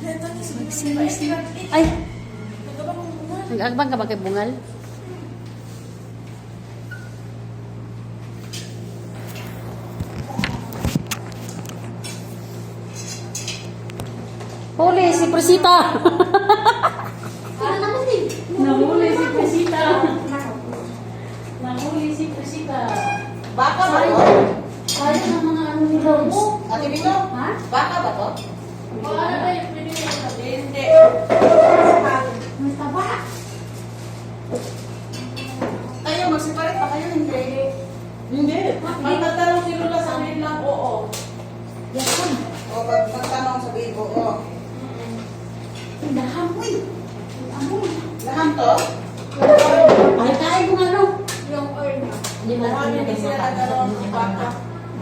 Magsisi. Ay! Nag-agbang ka ba kay Bungal? Huli si Presita! Nahuli si Presita! Nahuli si Presita! Baka ba to? Kaya ng mga ano ni Rose. Ate Bino? Ha? Baka ba to? Ano ba yung pinili? Hindi. May taba. Kayo, magsiparit pa kayo, hindi. Hindi. Magtatanong si Lola sa amin lang, oo. Yan. O, magtanong sabihin ko, oo. Laham mo eh. Lahan to? Ay, kain mo nga no. Yung oil na. Hindi mo Marami din sila nagtanong ng baka.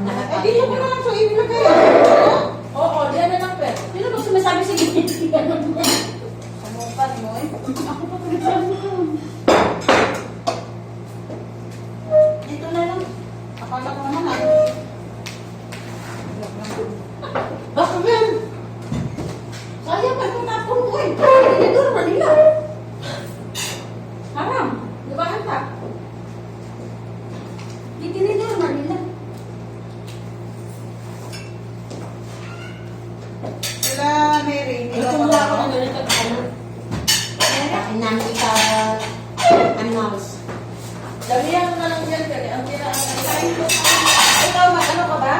Nakakain. Ay, dito ko na lang so ilagay. Oo, diyan na lang, pero. Sino ba sumasabi sa gilid? Kamupan mo eh. Ako pa pinagsabi ko. Dito na lang. Akala ko naman ah. Bakit yan? Sayang pa kung tapon mo eh. Tinidor pa nila. Haram. Di ba hanta? Itinidor na nila. Sila, Mary. Ito mo ako ng ganito ano. Bakit namin ka animals. Damihan mo na lang dyan, pero ang kain ko. Ikaw, ano ka ba?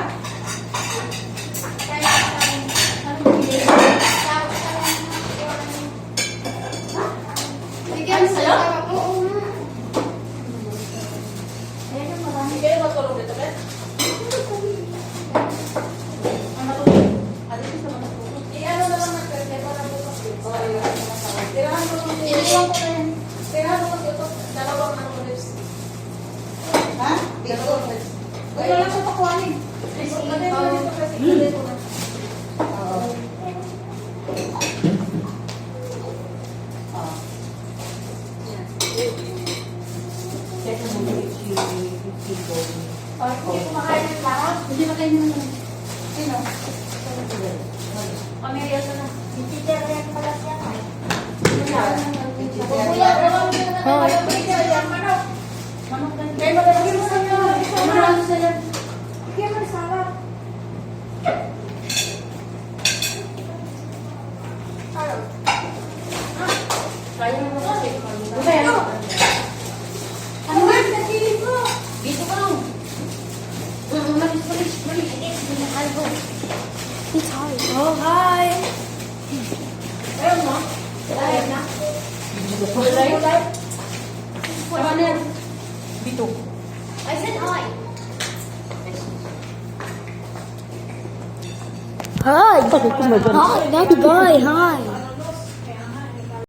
Bigyan mo sa'yo? Oo nga. Hindi kayo matulog dito, Bet? Ang matulog? Ano yung sa matulog? I-ano na lang nagkarte para bukas dito. Oo, yun. Tirahan mo kung Iniwan ko na yan. Tirahan mo kasi ito. Dalawang ano lips. Ha? Dalawang lips. Uy, wala siya pakuhanin. Lagay mo dito kasi. Lagay mo na. Oo. Oo. Yan. Kaya mo people. Hindi kumakain ng lahat. Hindi ba kayo naman? Sino? Pameryoso na. Hindi rin pala siya. Kuya, Kuya, manok. kayo malalagay mo sa inyo. Marami sila. Kaya mo sarap. Kaya mo kasi. Ano? Ano ba? Nakilig ko. Dito ka lang. Malis. It's hard. Oh, hi. Ayun mo. Live na. Kulay. Ano na yan? Dito. I said hi. Hi. Hi. Hi. Hi.